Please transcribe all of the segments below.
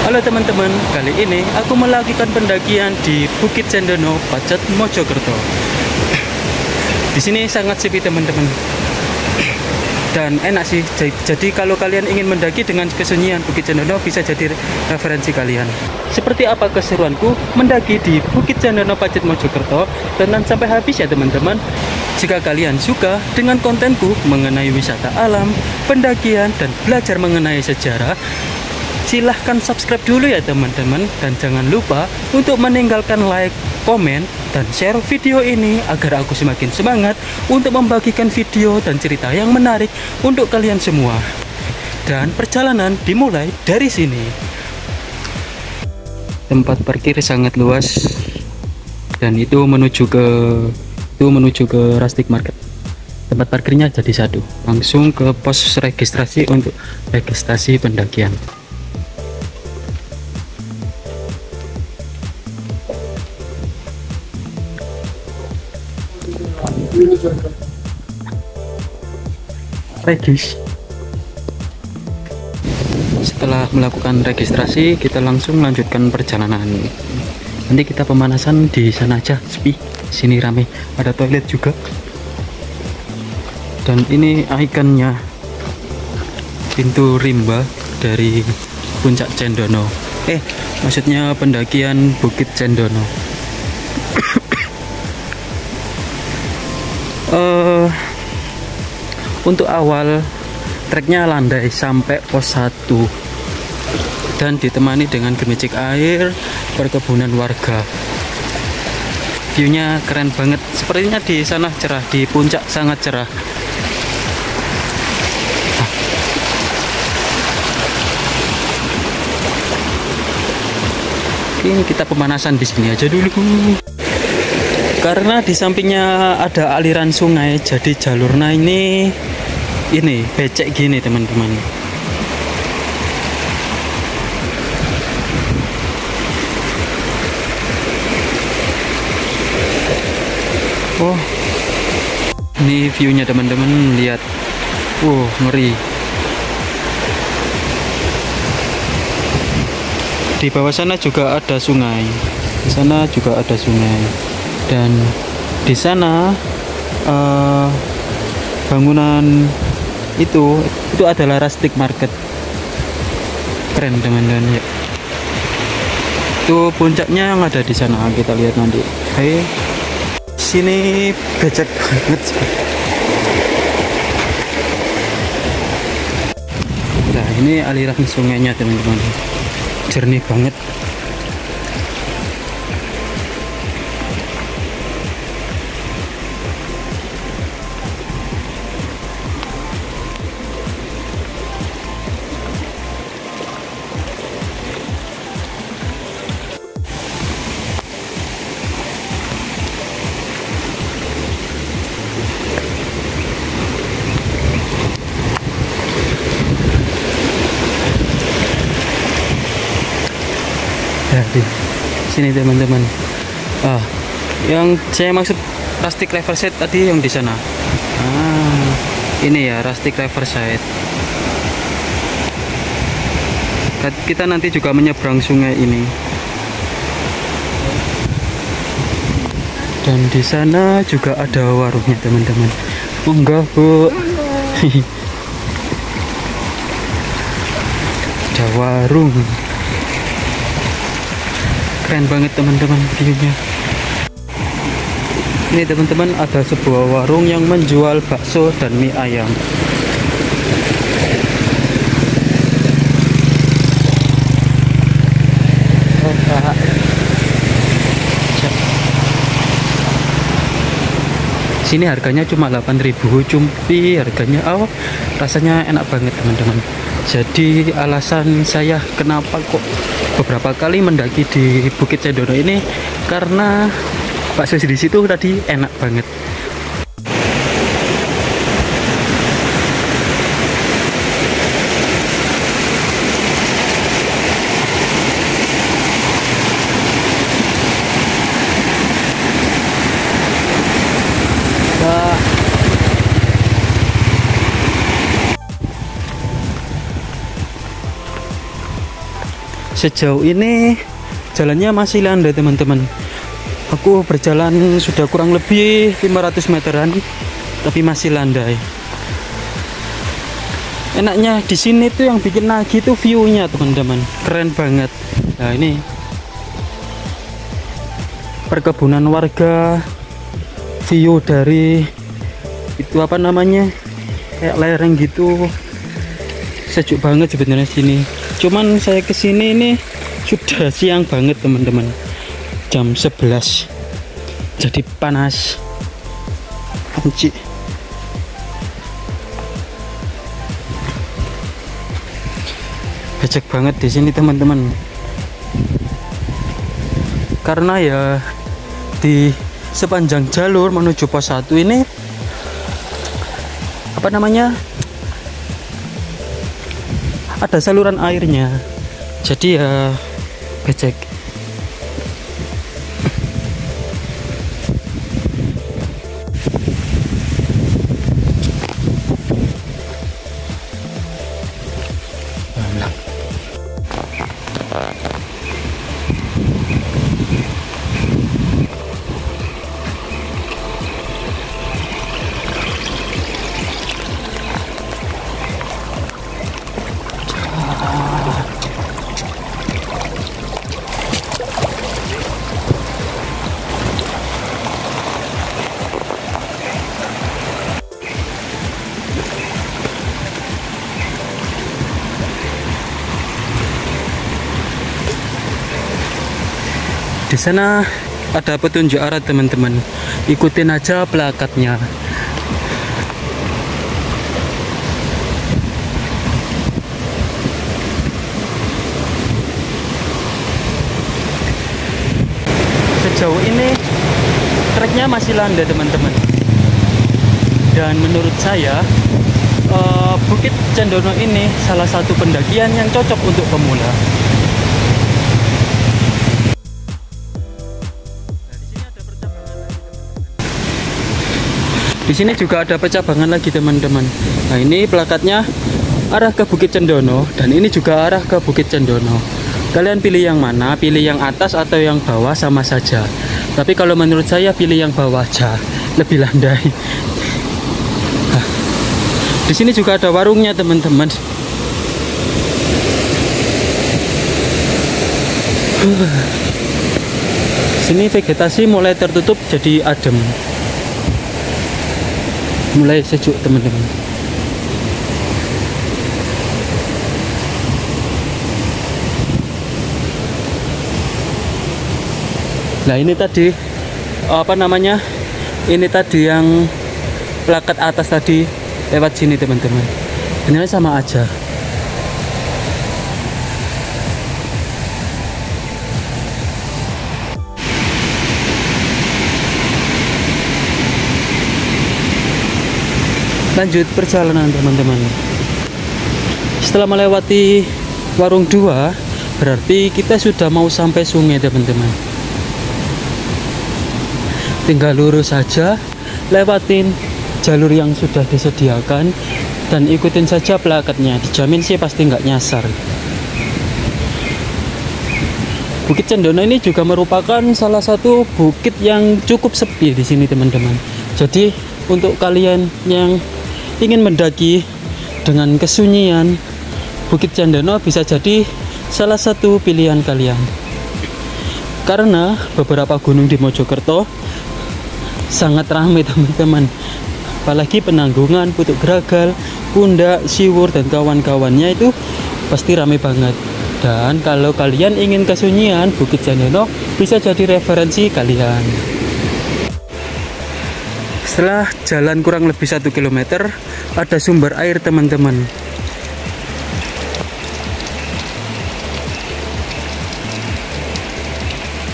Halo teman-teman, kali ini aku melakukan pendakian di Bukit Cendono, Pacet, Mojokerto. Di sini sangat sepi teman-teman. Dan enak sih. Jadi kalau kalian ingin mendaki dengan kesunyian Bukit Cendono bisa jadi referensi kalian. Seperti apa keseruanku mendaki di Bukit Cendono, Pacet, Mojokerto? Tonton sampai habis ya teman-teman. Jika kalian suka dengan kontenku mengenai wisata alam, pendakian, dan belajar mengenai sejarah, silahkan subscribe dulu ya teman-teman. Dan jangan lupa untuk meninggalkan like, komen, dan share video ini agar aku semakin semangat untuk membagikan video dan cerita yang menarik untuk kalian semua. Dan perjalanan dimulai dari sini. Tempat parkir sangat luas dan itu menuju ke Rustic Market. Tempat parkirnya jadi satu, langsung ke pos registrasi untuk registrasi pendakian. Setelah melakukan registrasi, kita langsung melanjutkan perjalanan. Nanti kita pemanasan di sana aja, sepi. Sini rame, ada toilet juga. Dan ini ikonnya pintu rimba dari Puncak Cendono. Maksudnya pendakian Bukit Cendono. Untuk awal treknya landai sampai pos 1 dan ditemani dengan gemicik air perkebunan warga. Viewnya keren banget, sepertinya di sana cerah, di puncak sangat cerah. Ini kita pemanasan di sini aja dulu. Karena di sampingnya ada aliran sungai, jadi jalurnya ini becek gini teman-teman. Oh, ini viewnya teman-teman, lihat. Ngeri. Di bawah sana juga ada sungai. Di sana juga ada sungai. Dan di sana bangunan itu adalah Rustic Market. Keren teman-teman ya. Itu puncaknya yang ada di sana, kita lihat nanti. Sini becek banget. Nah, ini aliran sungainya teman-teman. Jernih banget. Di sini teman-teman. Yang saya maksud Rustic Riverside tadi yang di sana. Ini ya Rustic Riverside. Kita nanti juga menyeberang sungai ini. Dan di sana juga ada warungnya teman-teman. Enggak bu. Ada warung. Keren banget teman-teman viewnya. Ini teman-teman ada sebuah warung yang menjual bakso dan mie ayam. Sini harganya cuma 8.000, cumpi harganya. Rasanya enak banget teman-teman. Jadi alasan saya kenapa kok beberapa kali mendaki di Bukit Cendono ini karena bakso di situ tadi enak banget. Sejauh ini jalannya masih landai teman-teman. Aku berjalan sudah kurang lebih 500 meteran, tapi masih landai. Enaknya di sini tuh yang bikin nagih tuh view-nya teman-teman, keren banget. Nah ini perkebunan warga, view dari itu apa namanya, kayak lereng gitu, sejuk banget sebenarnya sini. Cuman saya kesini ini sudah siang banget teman-teman, jam 11, jadi panas. Anjir. Becek banget di sini teman-teman. Karena ya di sepanjang jalur menuju pos 1 ini apa namanya, ada saluran airnya. Jadi ya becek. Di sana ada petunjuk arah teman-teman, ikutin aja plakatnya. Sejauh ini treknya masih landai teman-teman, dan menurut saya Bukit Cendono ini salah satu pendakian yang cocok untuk pemula. Di sini juga ada pecabangan lagi teman-teman. Nah ini plakatnya arah ke Bukit Cendono, dan ini juga arah ke Bukit Cendono. Kalian pilih yang mana? Pilih yang atas atau yang bawah sama saja. Tapi kalau menurut saya pilih yang bawah aja, lebih landai. Nah, di sini juga ada warungnya teman-teman. Sini vegetasi mulai tertutup jadi adem. Mulai sejuk teman-teman. Nah ini tadi apa namanya, ini tadi yang plakat atas tadi lewat sini teman-teman, sebenarnya sama aja. Lanjut perjalanan teman-teman. Setelah melewati warung 2, berarti kita sudah mau sampai sungai teman-teman. Tinggal lurus saja, lewatin jalur yang sudah disediakan dan ikutin saja plakatnya. Dijamin sih pasti nggak nyasar. Bukit Cendono ini juga merupakan salah satu bukit yang cukup sepi di sini teman-teman. Jadi untuk kalian yang ingin mendaki dengan kesunyian, Bukit Cendono bisa jadi salah satu pilihan kalian. Karena beberapa gunung di Mojokerto sangat ramai teman-teman, apalagi Penanggungan, Putuk Gragal, Pundak, Siwur dan kawan-kawannya itu pasti ramai banget. Dan kalau kalian ingin kesunyian, Bukit Cendono bisa jadi referensi kalian. Setelah jalan kurang lebih 1 km, ada sumber air teman-teman.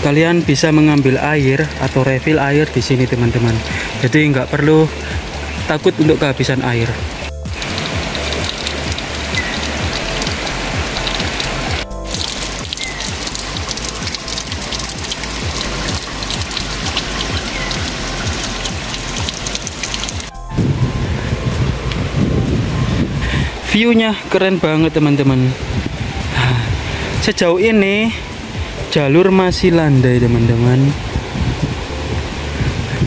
Kalian bisa mengambil air atau refill air di sini teman-teman. Jadi nggak perlu takut untuk kehabisan air. View-nya keren banget teman-teman. Sejauh ini jalur masih landai teman-teman.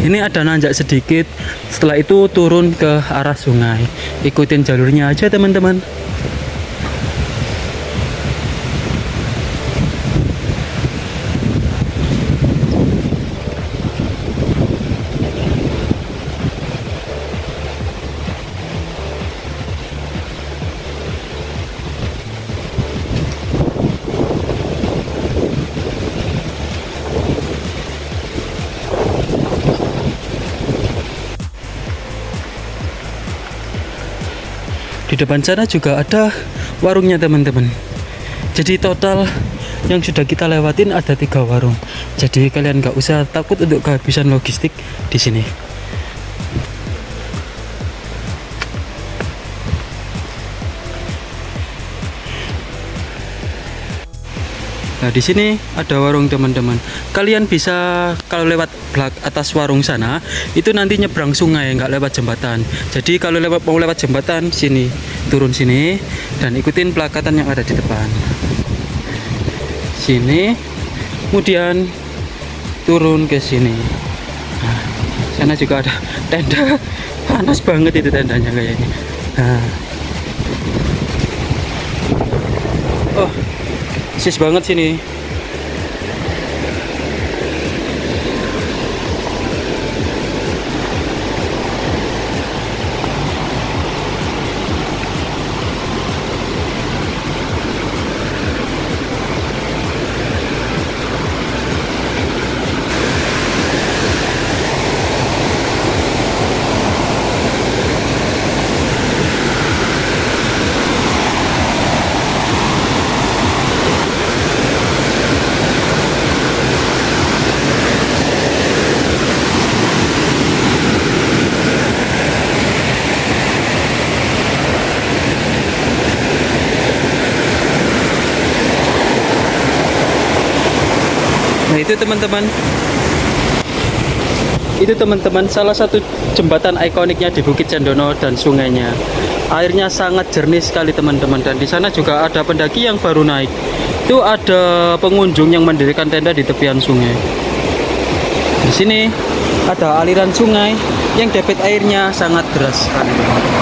Ini ada nanjak sedikit, setelah itu turun ke arah sungai. Ikutin jalurnya aja teman-teman. Di depan sana juga ada warungnya teman-teman. Jadi total yang sudah kita lewatin ada 3 warung. Jadi kalian nggak usah takut untuk kehabisan logistik di sini. Nah, di sini ada warung teman-teman. Kalian bisa kalau lewat atas warung sana, itu nanti nyebrang sungai, nggak lewat jembatan. Jadi kalau mau lewat jembatan sini, turun sini dan ikutin plakatan yang ada di depan. Sini, kemudian turun ke sini. Nah, sana juga ada tenda. Panas banget itu tendanya kayaknya. Nah. Oh, sis banget sini. Nah, itu teman-teman salah satu jembatan ikoniknya di Bukit Cendono dan sungainya. Airnya sangat jernih sekali teman-teman, dan di sana juga ada pendaki yang baru naik. Itu ada pengunjung yang mendirikan tenda di tepian sungai. Di sini ada aliran sungai yang debit airnya sangat deras sekali teman-teman.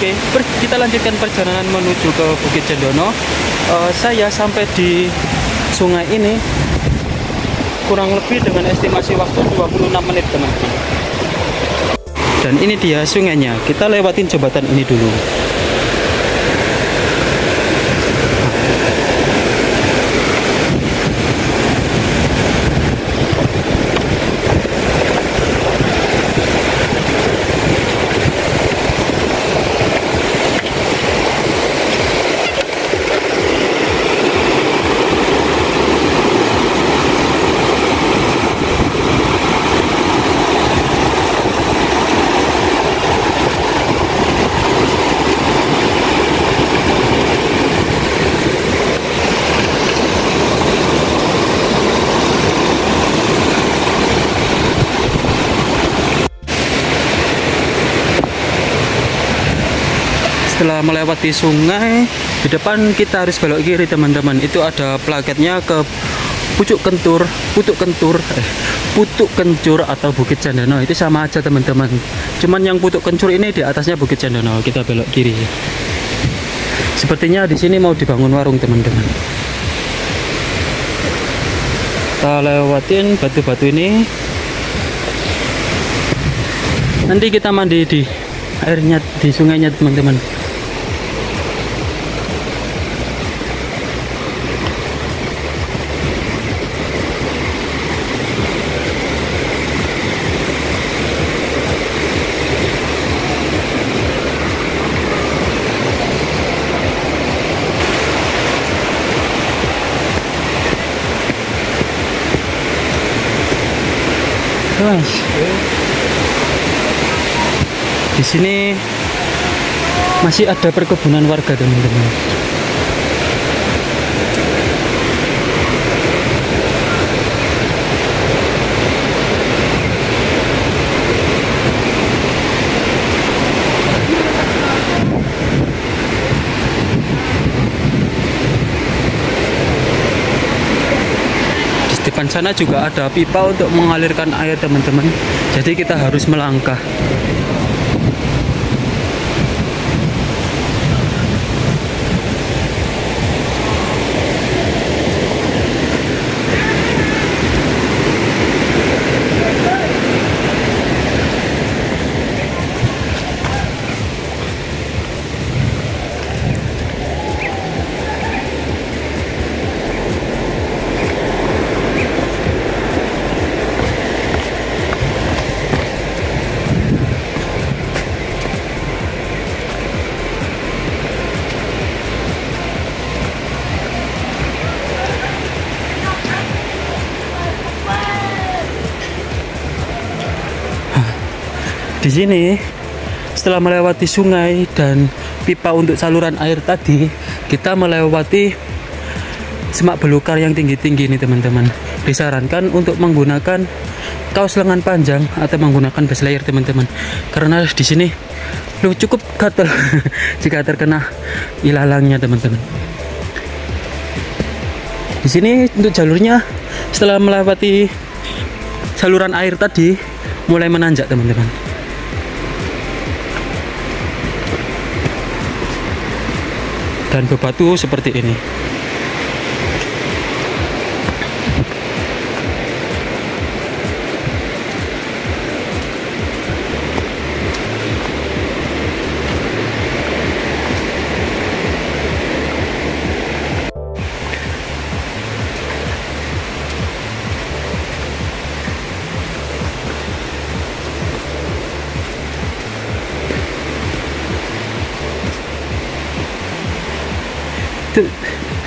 Oke, kita lanjutkan perjalanan menuju ke Bukit Cendono. Saya sampai di sungai ini kurang lebih dengan estimasi waktu 26 menit teman-teman. Dan ini dia sungainya. Kita lewatin jembatan ini dulu. Setelah melewati sungai, di depan kita harus belok kiri teman-teman. Itu ada plaketnya ke Pucuk Kencur atau Bukit Cendono. Itu sama aja teman-teman. Cuman yang Pucuk Kencur ini di atasnya Bukit Cendono. Kita belok kiri. Sepertinya di sini mau dibangun warung teman-teman. Kita lewatin batu-batu ini. Nanti kita mandi di airnya, di sungainya teman-teman. Di sini masih ada perkebunan warga teman-teman. sana juga ada pipa untuk mengalirkan air teman-teman, jadi kita harus melangkah. Di sini setelah melewati sungai dan pipa untuk saluran air tadi, kita melewati semak belukar yang tinggi-tinggi nih teman-teman. Disarankan untuk menggunakan kaos lengan panjang atau menggunakan base layer teman-teman, karena di sini cukup gatal jika terkena ilalangnya teman-teman. Di sini untuk jalurnya setelah melewati saluran air tadi mulai menanjak teman-teman. Dan bebatu seperti ini.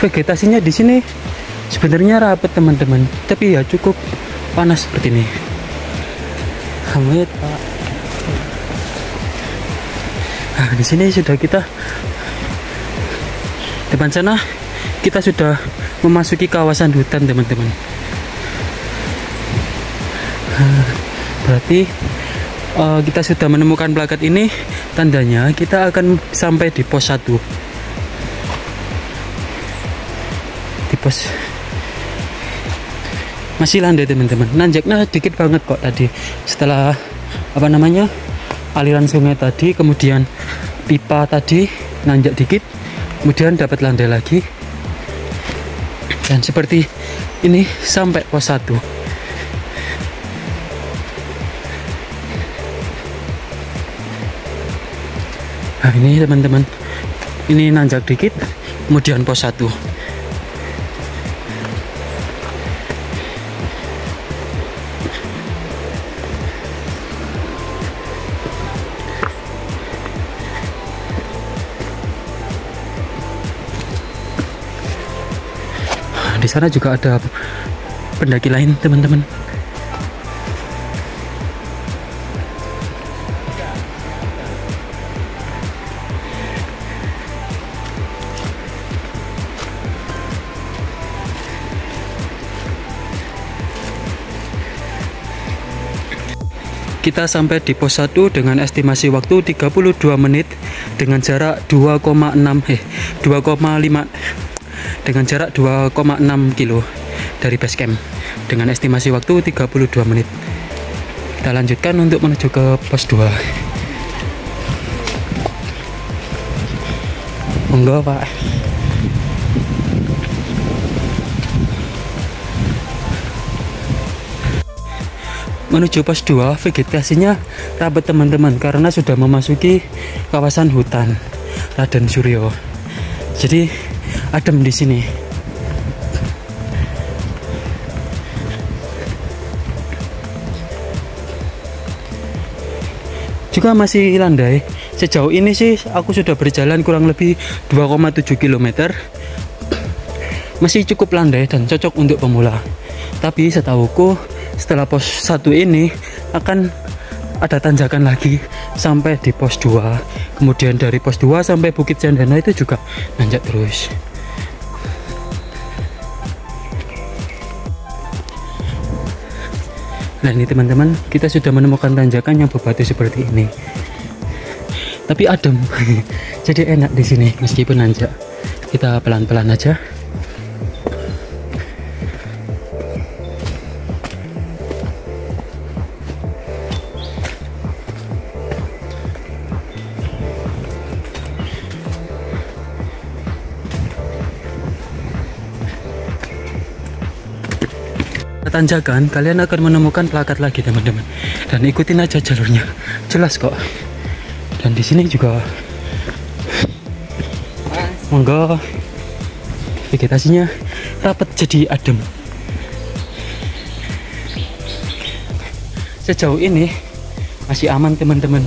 Vegetasinya di sini sebenarnya rapat teman-teman, tapi ya cukup panas seperti ini. Amit Pak. Nah, di sini sudah kita depan sana kita sudah memasuki kawasan hutan teman-teman. Berarti kita sudah menemukan plakat ini, tandanya kita akan sampai di pos 1. Pos masih landai teman-teman, nanjaknya dikit banget kok tadi. Setelah apa namanya aliran sungai tadi, kemudian pipa tadi nanjak dikit, kemudian dapat landai lagi, dan seperti ini sampai pos 1. Nah ini teman-teman, ini nanjak dikit, kemudian pos 1. Di sana juga ada pendaki lain teman-teman. Kita sampai di pos 1 dengan estimasi waktu 32 menit dengan jarak 2,5 dengan jarak 2,6 kilo dari base camp dengan estimasi waktu 32 menit. Kita lanjutkan untuk menuju ke pos 2. Monggo Pak. Menuju pos 2, vegetasinya rapat teman-teman karena sudah memasuki kawasan hutan Raden Suryo. Jadi adem di sini. Juga masih landai. Sejauh ini sih aku sudah berjalan kurang lebih 2,7 km. Masih cukup landai dan cocok untuk pemula. Tapi setahuku setelah pos 1 ini akan ada tanjakan lagi sampai di pos 2. Kemudian dari pos 2 sampai Bukit Cendana itu juga nanjak terus. Nah ini teman-teman, kita sudah menemukan tanjakan yang berbatu seperti ini. Tapi adem, jadi enak di sini meskipun nanjak. Kita pelan-pelan aja. tanjakan kalian akan menemukan plakat lagi teman-teman, dan ikutin aja jalurnya, jelas kok. Dan di sini juga monggo, vegetasinya rapat jadi adem. Sejauh ini masih aman teman-teman.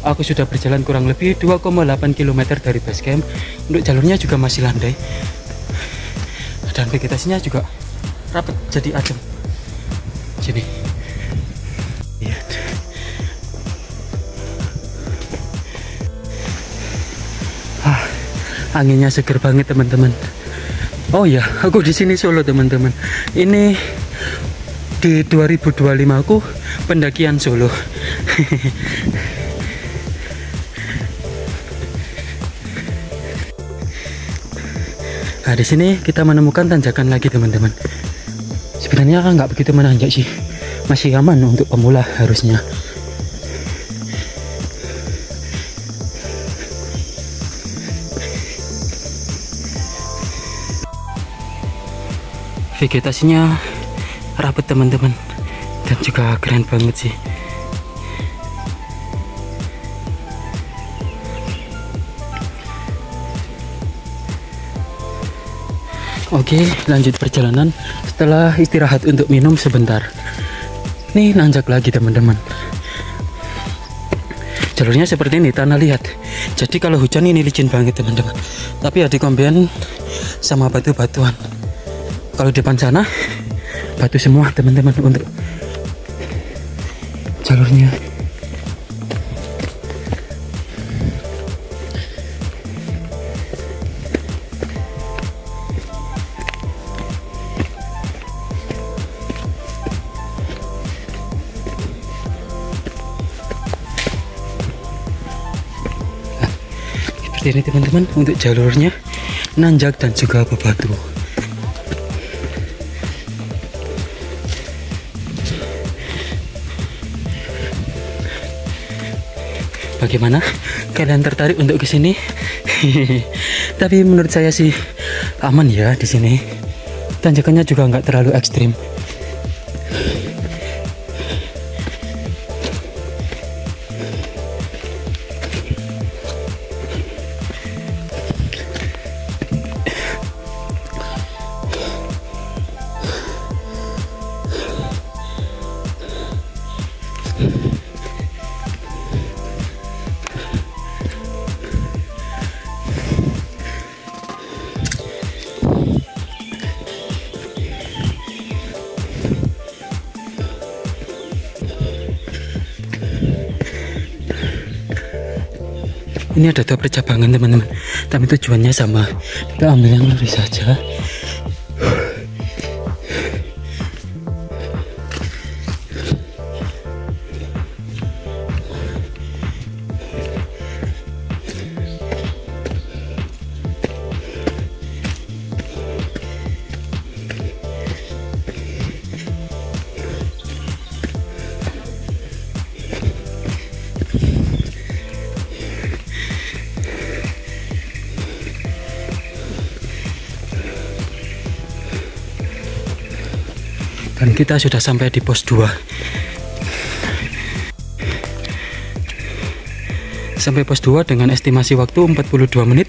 Aku sudah berjalan kurang lebih 2,8 km dari base camp. Untuk jalurnya juga masih landai, dan vegetasinya juga rapat jadi adem. Sini. Lihat. Anginnya seger banget teman-teman. Oh ya, aku di sini Solo teman-teman. Ini di 2025 aku pendakian Solo. Nah, di sini kita menemukan tanjakan lagi teman-teman. Sebenarnya kan nggak begitu menanjak sih, masih aman untuk pemula harusnya. Vegetasinya rapat teman-teman, dan juga keren banget sih. Oke, lanjut perjalanan setelah istirahat untuk minum sebentar. Nih nanjak lagi teman-teman. Jalurnya seperti ini, tanah liat. Jadi kalau hujan ini licin banget teman-teman. Tapi ya dikombain sama batu-batuan. Kalau depan sana batu semua teman-teman untuk jalurnya. Nah, seperti ini teman-teman untuk jalurnya, nanjak dan juga bebatu. Bagaimana? Kalian tertarik untuk ke sini? Tapi menurut saya sih aman ya di sini. Tanjakannya juga nggak terlalu ekstrim. Ini ada 2 percabangan teman-teman, tapi tujuannya sama. Kita ambil yang lurus saja. Dan kita sudah sampai di pos 2. Sampai pos 2 dengan estimasi waktu 42 menit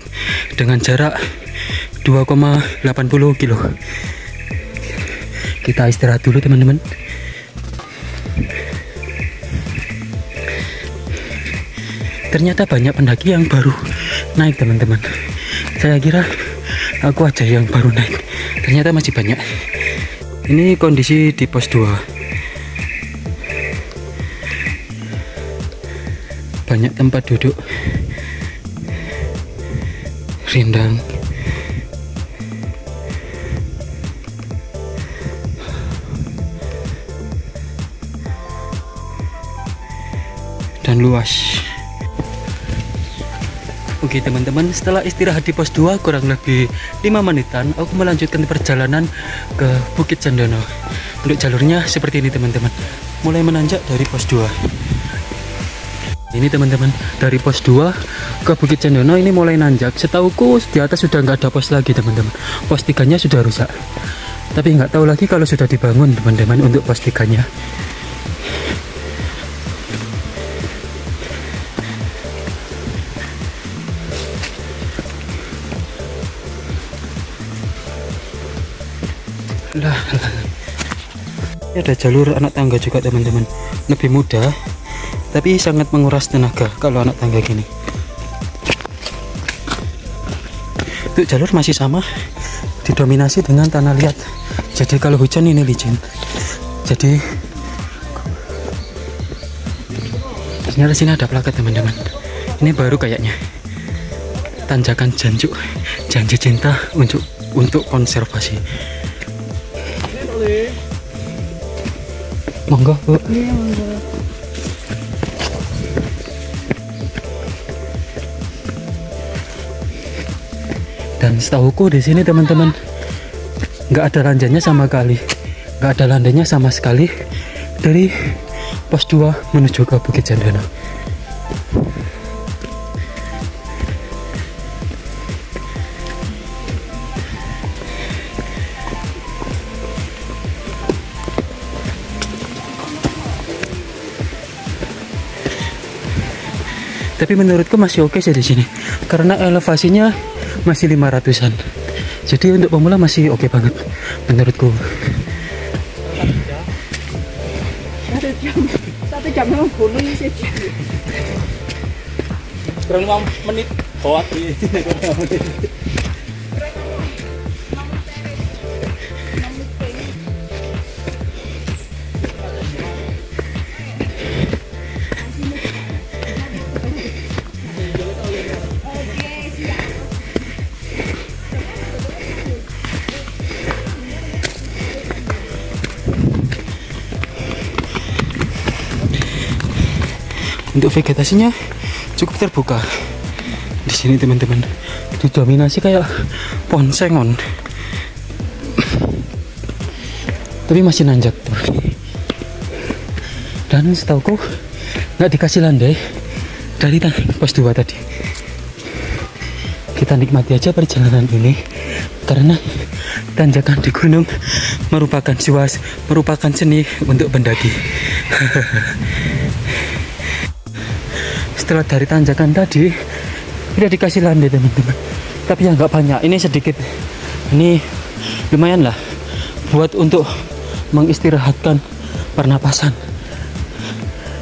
dengan jarak 2,80 kilo. Kita istirahat dulu teman-teman. Ternyata banyak pendaki yang baru naik teman-teman. Saya kira aku aja yang baru naik, ternyata masih banyak. Ini kondisi di pos 2. Banyak tempat duduk, rindang. Dan luas. Oke teman-teman, setelah istirahat di pos 2 kurang lebih 5 menitan, aku melanjutkan perjalanan ke Bukit Cendono. Untuk jalurnya seperti ini teman-teman, mulai menanjak dari pos 2. Ini teman-teman, dari pos 2 ke Bukit Cendono ini mulai nanjak. Setauku di atas sudah nggak ada pos lagi teman-teman. Pos 3-nya sudah rusak. Tapi nggak tahu lagi kalau sudah dibangun teman-teman untuk pos 3-nya. Lah. Ini ada jalur anak tangga juga teman-teman, lebih mudah tapi sangat menguras tenaga kalau anak tangga gini. Untuk jalur masih sama, didominasi dengan tanah liat. Jadi kalau hujan ini licin. Jadi ternyata sini ada plakat teman-teman. Ini baru kayaknya. Tanjakan janji cinta untuk konservasi. Monggo, Bu. Iya, monggo. Dan setahuku di sini teman-teman nggak ada ranjanya sama kali, nggak ada landainya sama sekali dari pos 2 menuju ke Bukit Cendana. Tapi menurutku masih oke sih di sini karena elevasinya masih 500-an. Jadi untuk pemula masih oke banget menurutku. 1 jam memang boleh sih. Kurang 5 menit hoat di. Untuk vegetasinya cukup terbuka di sini teman-teman, didominasi kayak pohon sengon, tapi masih nanjak tuh. Dan setauku nggak dikasih landai dari pos 2 tadi. Kita nikmati aja perjalanan ini karena tanjakan di gunung merupakan seni untuk pendaki. Setelah dari tanjakan tadi udah dikasih landai teman-teman, tapi yang nggak banyak, ini sedikit, ini lumayan lah buat untuk mengistirahatkan pernapasan.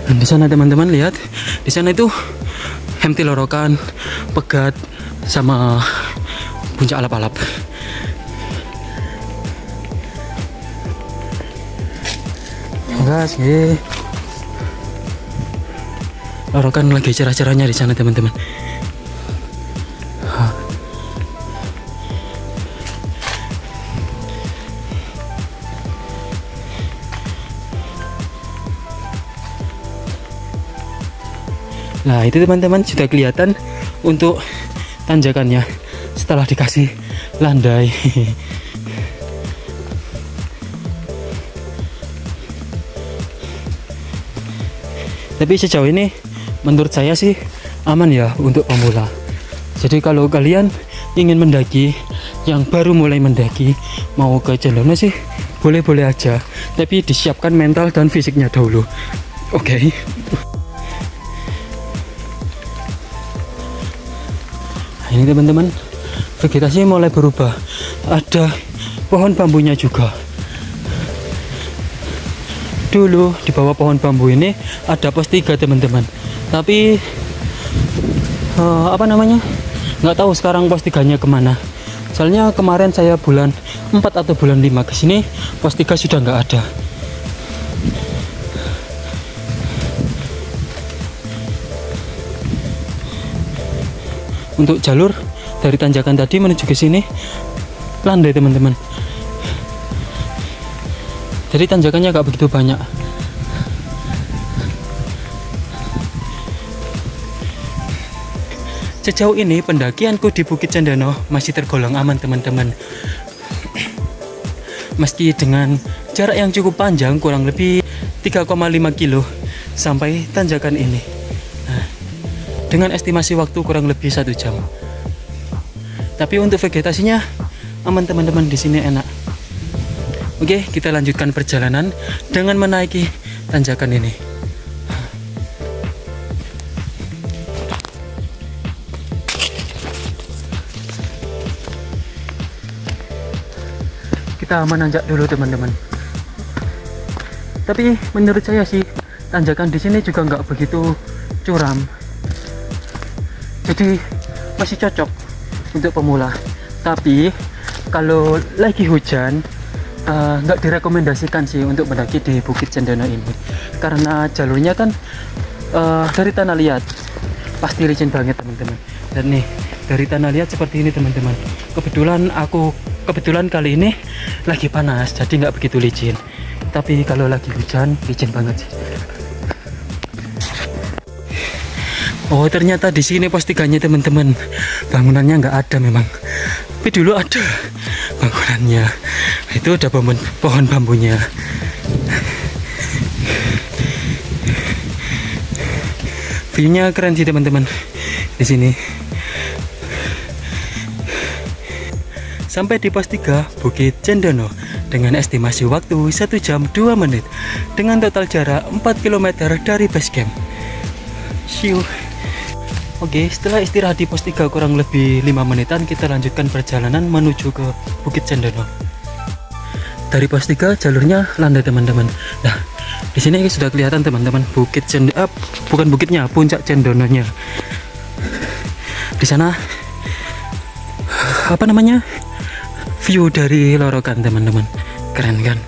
Dan di sana teman-teman lihat, di sana itu Hemti Lorokan, Pegat, sama Puncak Alap-Alap. Enggak sih, Lorokan lagi cerah-cerahnya di sana teman-teman. Nah itu teman-teman sudah kelihatan untuk tanjakannya setelah dikasih landai. Tapi sejauh ini menurut saya sih aman ya untuk pemula. Jadi kalau kalian ingin mendaki, yang baru mulai mendaki mau ke Cendana sih boleh-boleh aja, tapi disiapkan mental dan fisiknya dahulu. Oke. Nah, ini teman-teman, vegetasi mulai berubah. Ada pohon bambunya juga. Dulu di bawah pohon bambu ini ada pos 3 teman-teman, tapi nggak tahu sekarang pos 3-nya kemana. Soalnya kemarin saya bulan 4 atau bulan 5 kesini pos 3 sudah nggak ada. Untuk jalur dari tanjakan tadi menuju ke sini landai teman-teman, jadi tanjakannya nggak begitu banyak. Sejauh ini pendakianku di Bukit Cendana masih tergolong aman teman-teman. Meski dengan jarak yang cukup panjang, kurang lebih 3,5 kilo sampai tanjakan ini. Nah, dengan estimasi waktu kurang lebih 1 jam. Tapi untuk vegetasinya aman teman-teman, di sini enak. Oke, kita lanjutkan perjalanan dengan menaiki tanjakan ini. Kita menanjak dulu teman-teman. Tapi menurut saya sih tanjakan di sini juga nggak begitu curam, jadi masih cocok untuk pemula. Tapi kalau lagi hujan nggak direkomendasikan sih untuk mendaki di Bukit Cendono ini, karena jalurnya kan dari tanah liat pasti licin banget teman-teman. Dan nih dari tanah liat seperti ini teman-teman. Kebetulan kali ini lagi panas, jadi nggak begitu licin. Tapi kalau lagi hujan, licin banget sih. Oh, ternyata di sini pos 3-nya teman-teman. Bangunannya nggak ada memang. Tapi dulu ada bangunannya. Itu ada pohon bambunya. View-nya keren sih teman-teman di sini. Sampai di pos 3 Bukit Cendono dengan estimasi waktu 1 jam 2 menit dengan total jarak 4 km dari base camp. Siu. Oke, setelah istirahat di pos 3 kurang lebih 5 menitan, kita lanjutkan perjalanan menuju ke Bukit Cendono. Dari pos 3 jalurnya landai teman-teman. Nah, di sini sudah kelihatan teman-teman Bukit Cendono, bukan bukitnya, puncak Cendononya. Di sana apa namanya? View dari Lorokan teman-teman. Keren kan?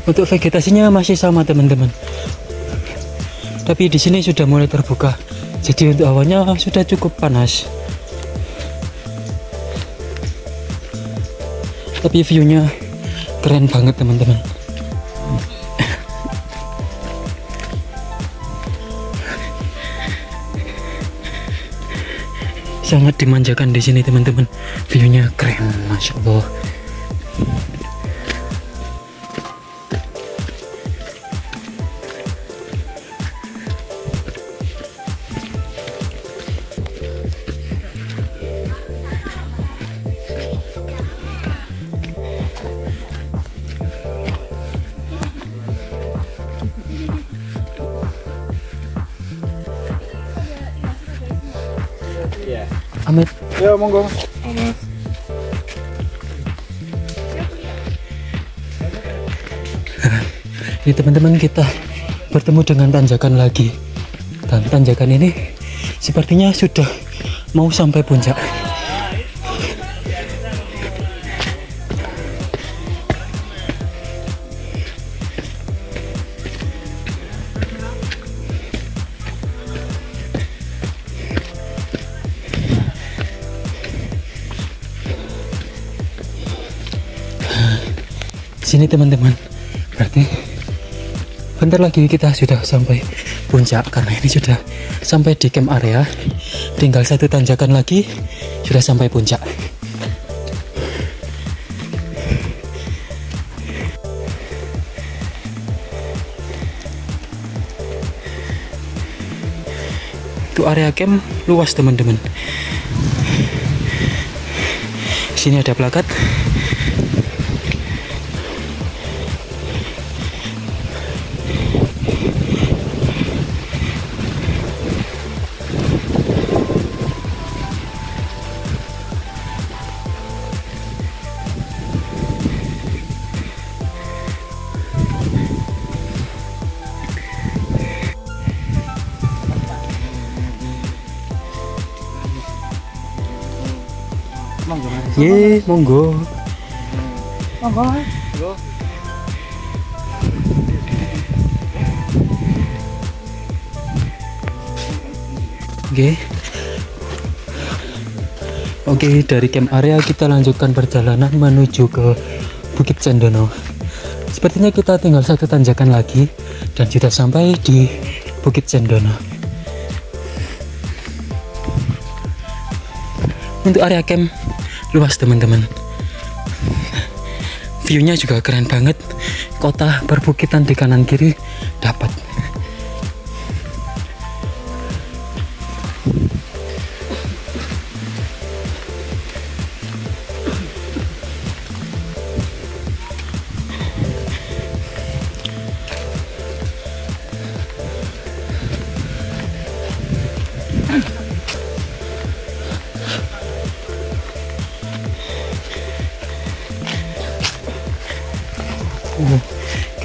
Untuk vegetasinya masih sama teman-teman, tapi di sini sudah mulai terbuka, jadi untuk awalnya sudah cukup panas. Tapi view-nya keren banget teman-teman. Sangat dimanjakan di sini teman-teman. View-nya keren, masya Allah. Amit. Ya, monggo. Ini teman-teman, kita bertemu dengan tanjakan lagi. Dan tanjakan ini sepertinya sudah mau sampai puncak. Sini teman-teman, berarti bentar lagi kita sudah sampai puncak, karena ini sudah sampai di camp area. Tinggal satu tanjakan lagi sudah sampai puncak. Itu area camp luas teman-teman. Sini ada plakat. Monggo. Ye, monggo. Monggo. Yo. Oke, dari camp area kita lanjutkan perjalanan menuju ke Bukit Cendono. Sepertinya kita tinggal satu tanjakan lagi dan sudah sampai di Bukit Cendono. Untuk area camp luas teman-teman. View-nya juga keren banget. Kota perbukitan di kanan kiri dapat.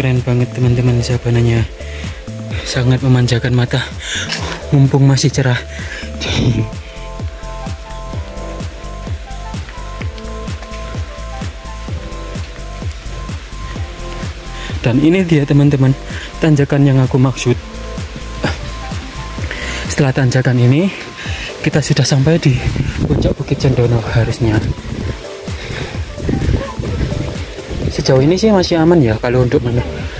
Keren banget teman-teman, sabananya sangat memanjakan mata mumpung masih cerah. Dan ini dia teman-teman tanjakan yang aku maksud. Setelah tanjakan ini kita sudah sampai di puncak Bukit Cendono harusnya. Sejauh ini sih masih aman ya, kalau untuk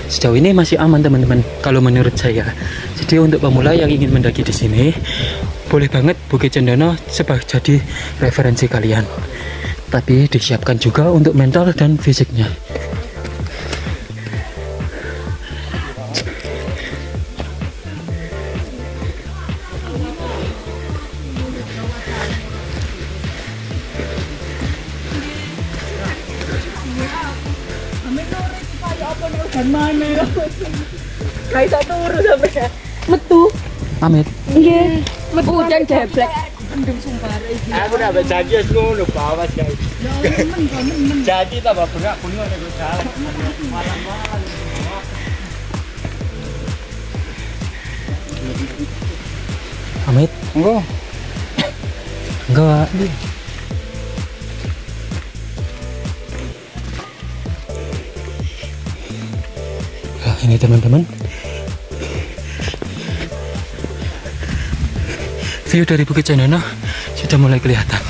sejauh ini masih aman teman-teman kalau menurut saya. Jadi untuk pemula yang ingin mendaki di sini boleh banget Bukit Cendono sebagai jadi referensi kalian. Tapi disiapkan juga untuk mental dan fisiknya. Kayak satu urus sampai metu. Amit. Nggih, metu hujan geblek. Aku udah berjanji ngono bawa guys. Janji tambah berak-berak nego jalan. Malam-malam. Amit. Enggak. Enggak. Nah, ini teman-teman. View dari Bukit Cendono sudah mulai kelihatan.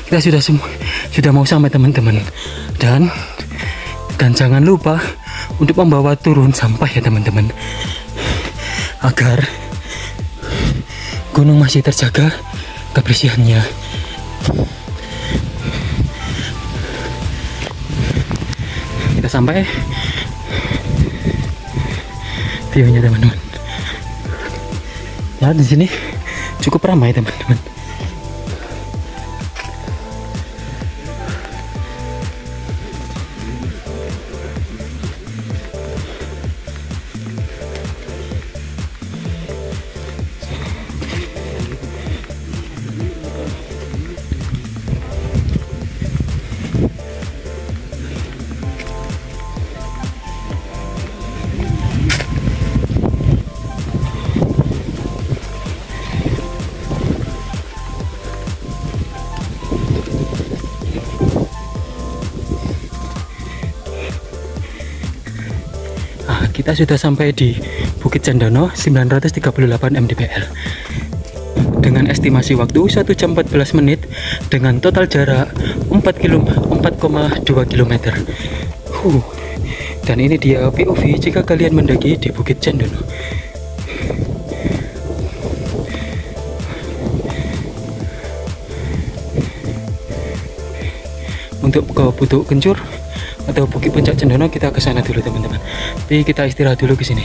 Kita sudah mau sampai teman-teman. Dan jangan lupa untuk membawa turun sampah ya teman-teman, agar gunung masih terjaga kebersihannya. Kita sampai, view-nya teman-teman. Ya, di sini cukup ramai teman-teman. Kita sudah sampai di Bukit Cendono 938 mdpl dengan estimasi waktu 1 jam 14 menit dengan total jarak 4,2 km. Dan ini dia POV jika kalian mendaki di Bukit Cendono. Untuk ke Putuk Kencur atau Bukit Puncak Cendono kita ke sana dulu teman-teman. Tapi kita istirahat dulu ke sini.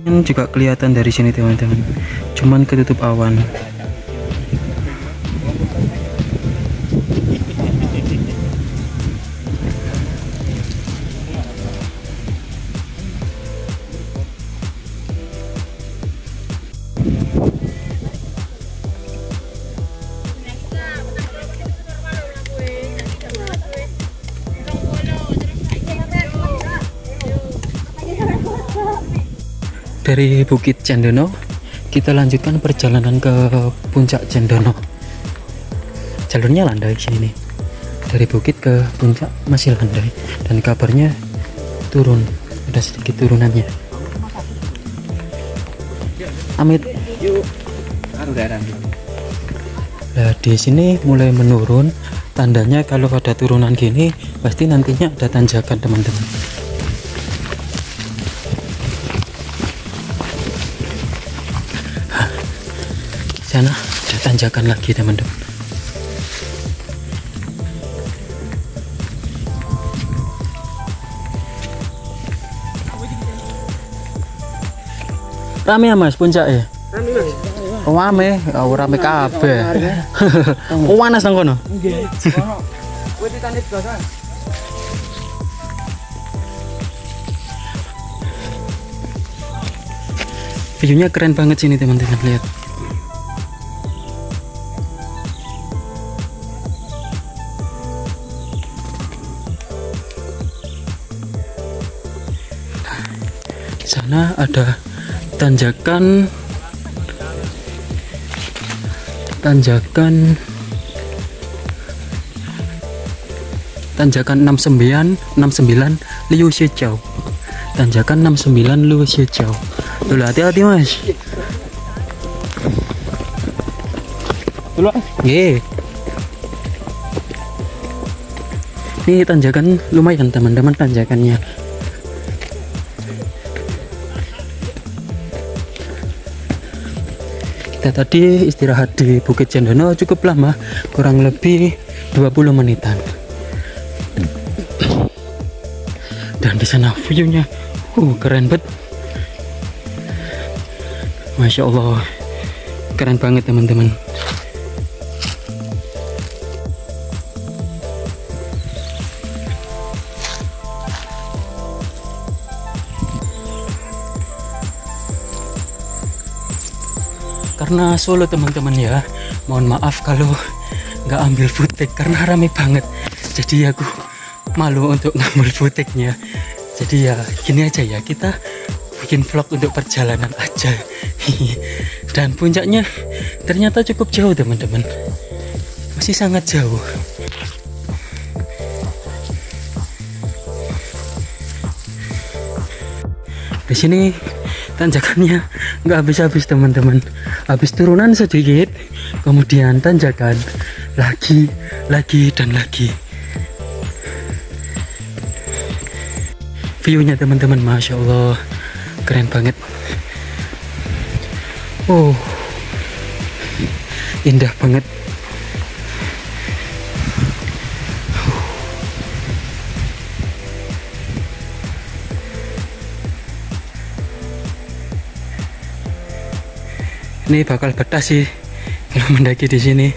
Ini juga kelihatan dari sini teman-teman, cuman ketutup awan. Dari Bukit Cendono kita lanjutkan perjalanan ke puncak Cendono. Jalurnya landai sini nih. Dari bukit ke puncak masih landai dan kabarnya turun, ada sedikit turunannya. Amit. Nah, di sini mulai menurun, tandanya kalau ada turunan gini pasti nantinya ada tanjakan teman-teman. Sana ada tanjakan lagi teman-teman. Rame ya mas puncak ya? Rame mas. Oh rame, oh rame kabeh. Oh panas nang kono. Nggih. Kowe ditandit gosan. View-nya keren banget sini teman-teman, lihat. Sana ada tanjakan 69 Liu Xiao. Tanjakan 69 Liu Xiao. Tuh hati-hati mas. Dulu. Ye. Ini tanjakan lumayan teman-teman tanjakannya. Kita tadi istirahat di Bukit Cendono cukup lama, kurang lebih 20 menitan. Dan di sana view-nya keren banget. Masya Allah, keren banget teman-teman. Karena Solo teman-teman ya, mohon maaf kalau nggak ambil footage karena rame banget, jadi aku malu untuk ngambil footage-nya. Jadi ya gini aja ya, kita bikin vlog untuk perjalanan aja. Dan puncaknya ternyata cukup jauh teman-teman, masih sangat jauh. Di sini tanjakannya nggak habis-habis teman-teman. Habis turunan sedikit, kemudian tanjakan lagi dan lagi. View-nya teman-teman, masya Allah, keren banget. Indah banget. Ini bakal betah sih kalau mendaki di sini.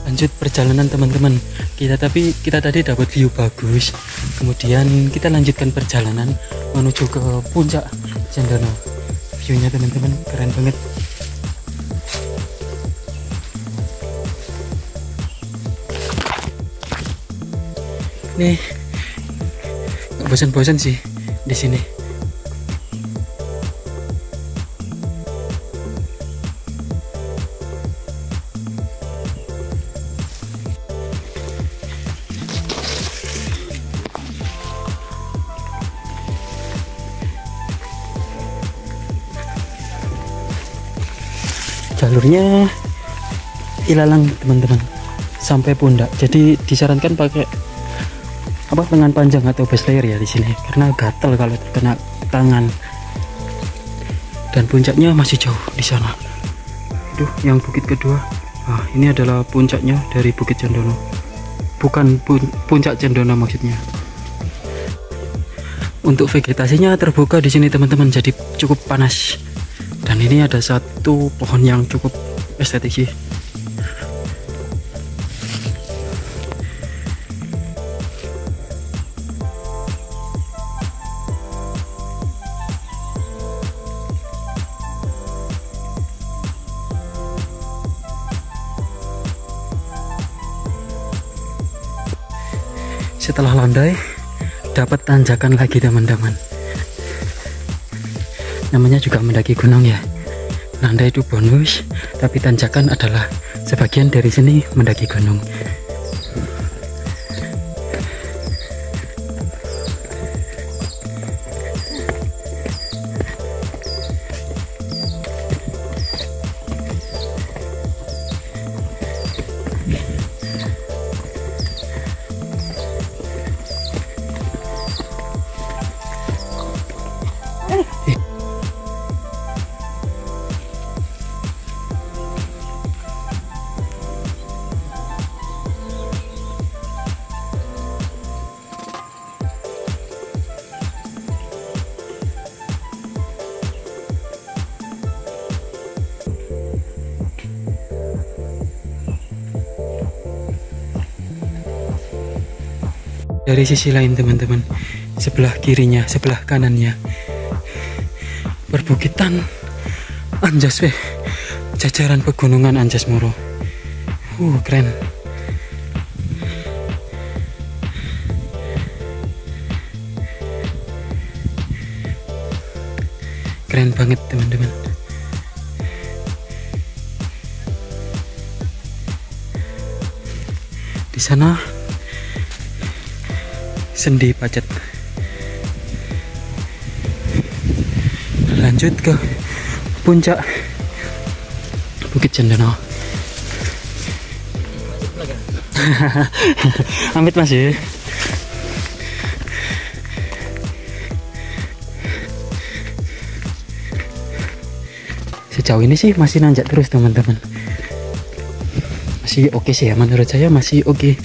Lanjut perjalanan teman-teman. Kita tadi dapat view bagus. Kemudian kita lanjutkan perjalanan menuju ke puncak Cendono. View-nya teman-teman keren banget. Nih bosan-bosan sih di sini. Jalurnya ilalang teman-teman sampai pundak. Jadi disarankan pakai lengan panjang atau base layer ya di sini karena gatel kalau terkena tangan. Dan puncaknya masih jauh di sana. Yang bukit kedua. Nah, ini adalah puncaknya dari Bukit Cendono. bukan puncak Cendono maksudnya. Untuk vegetasinya terbuka di sini teman-teman, jadi cukup panas. Dan ini ada satu pohon yang cukup estetik sih. Setelah landai, dapat tanjakan lagi teman-teman. Namanya juga mendaki gunung ya. Landai itu bonus, tapi tanjakan adalah sebagian dari seni mendaki gunung. Dari sisi lain teman-teman, sebelah kirinya, sebelah kanannya, perbukitan Anjas weh, jajaran pegunungan Anjas Moro. Keren. Keren banget teman-teman. Di sana Sendi Pacet. Lanjut ke puncak Bukit Cendono. Amit mas ya. Sejauh ini sih masih nanjak terus teman-teman. Masih oke sih ya, menurut saya masih oke.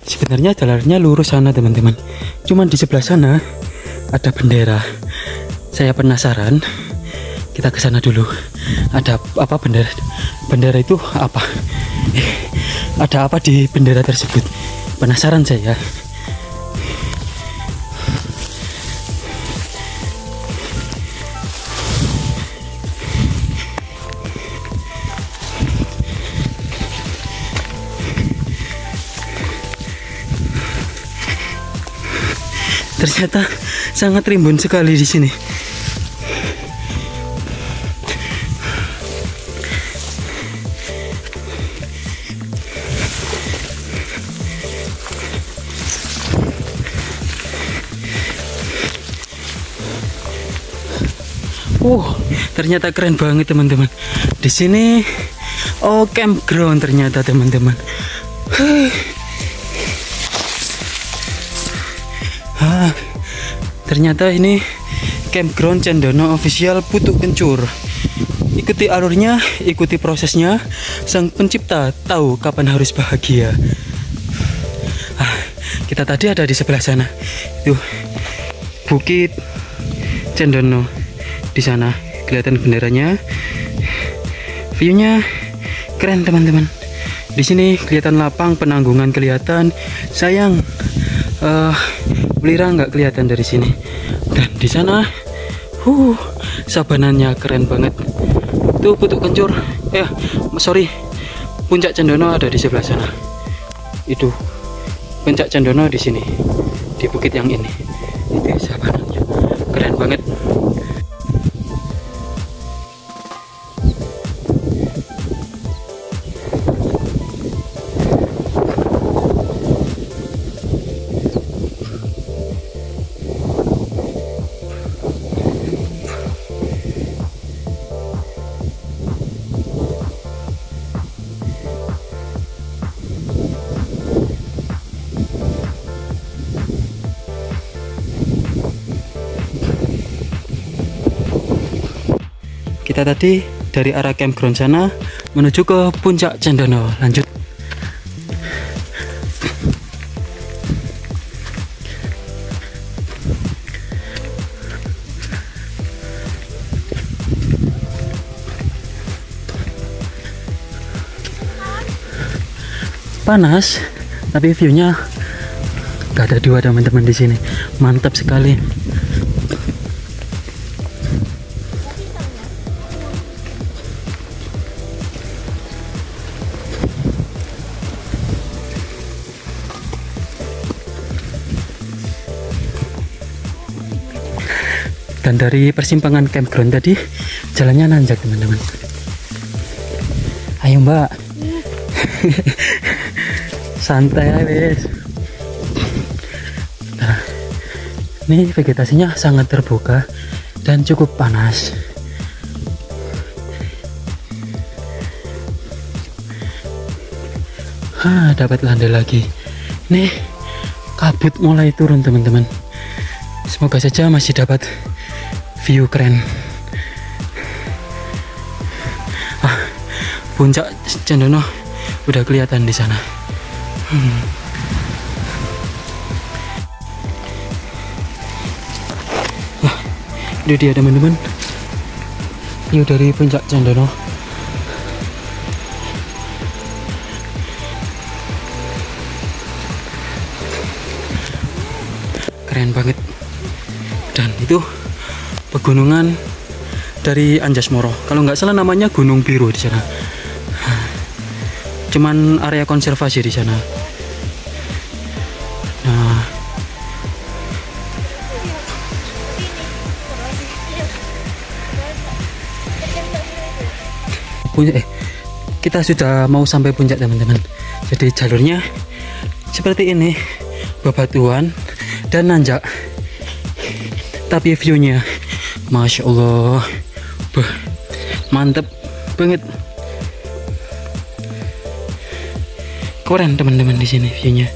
Sebenarnya jalannya lurus sana teman-teman, cuman di sebelah sana ada bendera. Saya penasaran, kita ke sana dulu. Ada apa bendera? Bendera itu apa? Ada apa di bendera tersebut? Penasaran saya. Ternyata sangat rimbun sekali di sini. Ternyata keren banget teman-teman. Di sini campground ternyata teman-teman. Ternyata ini campground Cendono Official Putuk Kencur. Ikuti alurnya, ikuti prosesnya. Sang pencipta tahu kapan harus bahagia. Kita tadi ada di sebelah sana. Tuh, Bukit Cendono. Di sana kelihatan benderanya. View-nya keren teman-teman. Di sini kelihatan lapang, penanggungan kelihatan. Sayang, Belira nggak kelihatan dari sini. Dan di sana, sabanannya keren banget. Tuh Putuk Kencur, Puncak Cendono ada di sebelah sana. Itu Puncak Cendono di sini, di bukit yang ini. Itu sabanannya, keren banget. Kita tadi dari arah campground sana menuju ke puncak Cendono. Lanjut. Panas, tapi view-nya gak ada dua teman-teman di sini. Mantap sekali. Dan dari persimpangan campground tadi jalannya nanjak teman-teman. Ayo mbak. Santai aja wes. Nah, ini vegetasinya sangat terbuka dan cukup panas. Dapat landai lagi. Nih kabut mulai turun teman-teman. Semoga saja masih dapat view keren. Puncak Cendono udah kelihatan di sana. Itu dia teman-teman, view dari puncak Cendono. Keren banget. Dan itu pegunungan dari Anjasmoro. Kalau nggak salah namanya Gunung Biru di sana. Cuman area konservasi di sana. Nah, kita sudah mau sampai puncak teman-teman. Jadi jalurnya seperti ini, bebatuan dan nanjak. Tapi view-nya, masya Allah, mantep banget. Keren teman-teman di sini view-nya.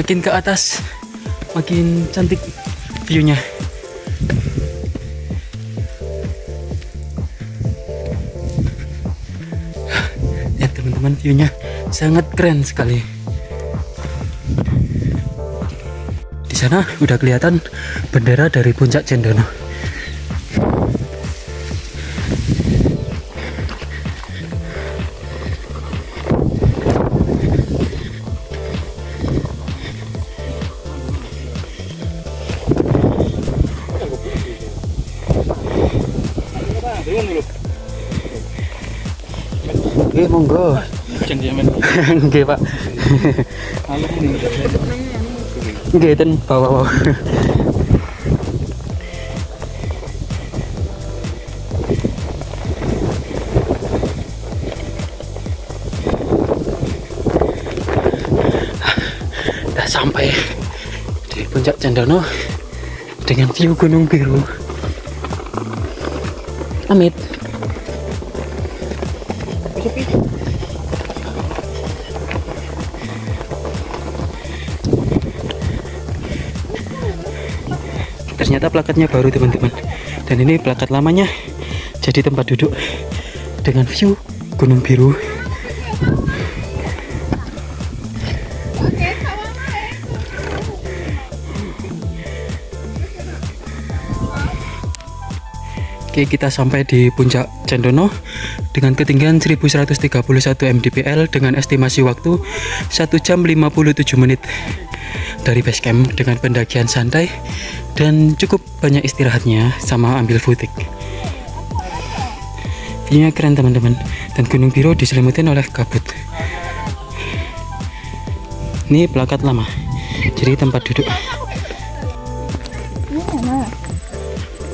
Makin ke atas makin cantik view-nya. Lihat teman-teman, view-nya sangat keren sekali. Di sana udah kelihatan bendera dari puncak Cendono. Oke, monggo. Oke, Pak. Oke, ten bawa. Udah sampai di puncak Cendono dengan view Gunung Biru. Amit. Ternyata plakatnya baru teman-teman, dan ini plakat lamanya jadi tempat duduk dengan view Gunung Biru. Oke, kita sampai di puncak Cendono dengan ketinggian 1131 mdpl dengan estimasi waktu 1 jam 57 menit dari base camp dengan pendakian santai dan cukup banyak istirahatnya sama ambil footing. View-nya keren teman-teman, dan Gunung Biru diselimutin oleh kabut. Ini plakat lama, jadi tempat duduk. Ini mana?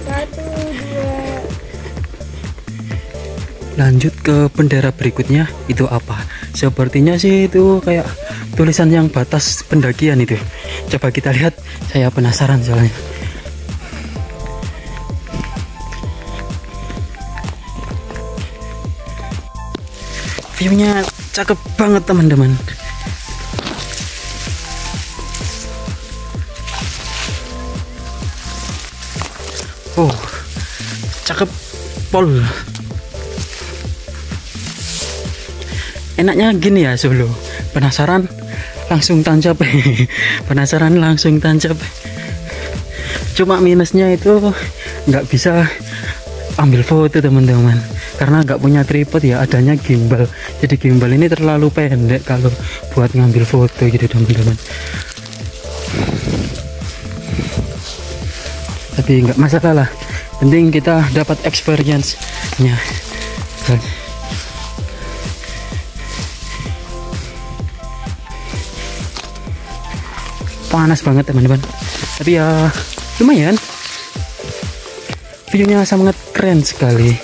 1 lanjut ke bendera berikutnya. Itu apa? Sepertinya sih itu kayak tulisan yang batas pendakian itu. Coba kita lihat, saya penasaran soalnya. View-nya cakep banget teman-teman. Oh, cakep pol. Enaknya gini ya, Solo. Penasaran langsung tancap. Penasaran langsung tancap. Cuma minusnya itu nggak bisa ambil foto teman-teman, karena nggak punya tripod ya, adanya gimbal. Jadi gimbal ini terlalu pendek kalau buat ngambil foto gitu teman-teman. Tapi nggak masalah lah, penting kita dapat experience-nya. Panas banget teman-teman, tapi ya lumayan. View-nya sangat keren sekali,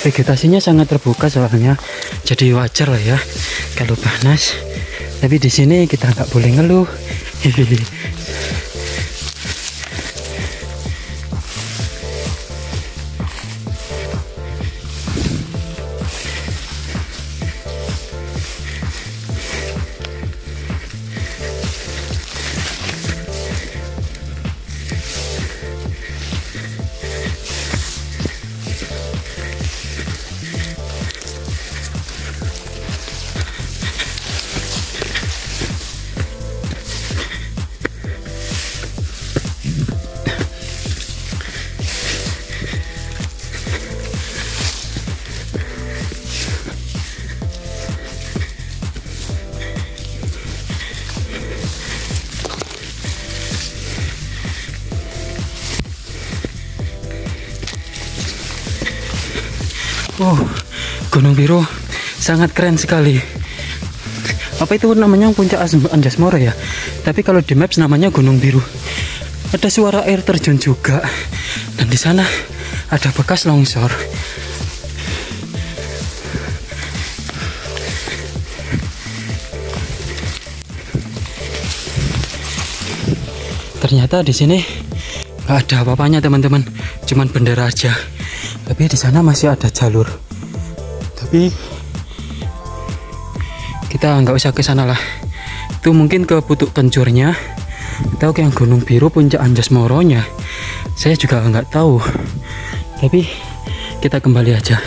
vegetasinya sangat terbuka soalnya, jadi wajar lah ya kalau panas. Tapi di sini kita nggak boleh ngeluh. Oh, Gunung Biru sangat keren sekali. Apa itu namanya, puncak Anjasmara ya? Tapi kalau di Maps namanya Gunung Biru. Ada suara air terjun juga, dan di sana ada bekas longsor. Ternyata di sini nggak ada apa-apanya teman-teman, cuman bendera aja. Tapi di sana masih ada jalur. Tapi kita nggak usah ke sana lah. Itu mungkin ke Putuk Kencurnya atau ke yang Gunung Biru puncak Anjasmara-nya. Saya juga nggak tahu. Tapi kita kembali aja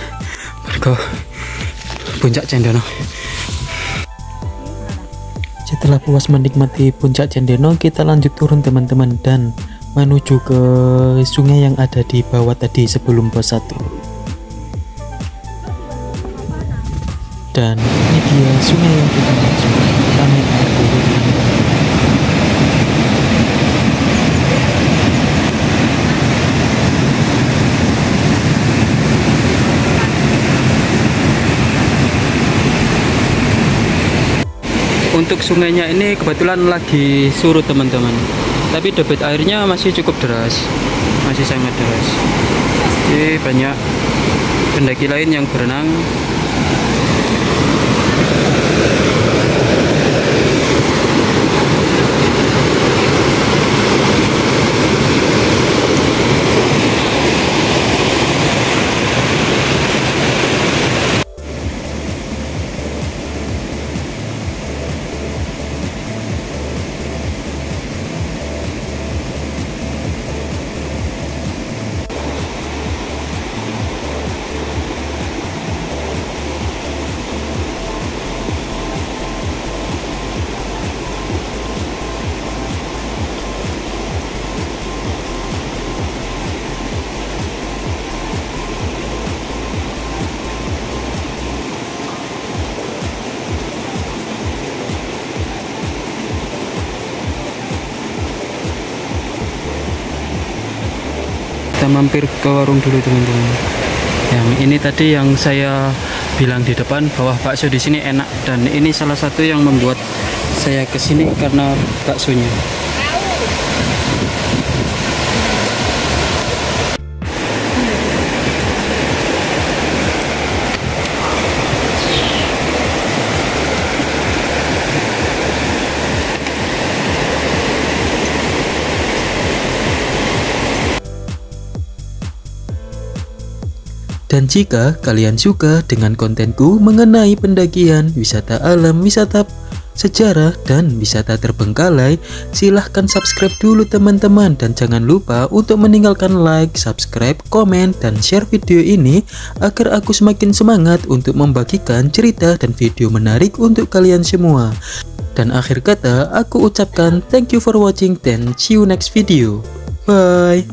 ke puncak Cendana. Setelah puas menikmati puncak Cendana, kita lanjut turun teman-teman dan menuju ke sungai yang ada di bawah tadi sebelum pos 1. Dan ini dia sungai yang kita maksud, ramai air biru. Untuk sungainya ini kebetulan lagi surut teman-teman, tapi debit airnya masih cukup deras, masih sangat deras. Jadi banyak pendaki lain yang berenang. Kita mampir ke warung dulu teman-teman. Yang ini tadi yang saya bilang di depan bahwa bakso di sini enak, dan ini salah satu yang membuat saya kesini karena baksonya. Dan jika kalian suka dengan kontenku mengenai pendakian, wisata alam, wisata sejarah, dan wisata terbengkalai, silahkan subscribe dulu teman-teman. Dan jangan lupa untuk meninggalkan like, subscribe, komen, dan share video ini agar aku semakin semangat untuk membagikan cerita dan video menarik untuk kalian semua. Dan akhir kata, aku ucapkan thank you for watching dan see you next video. Bye.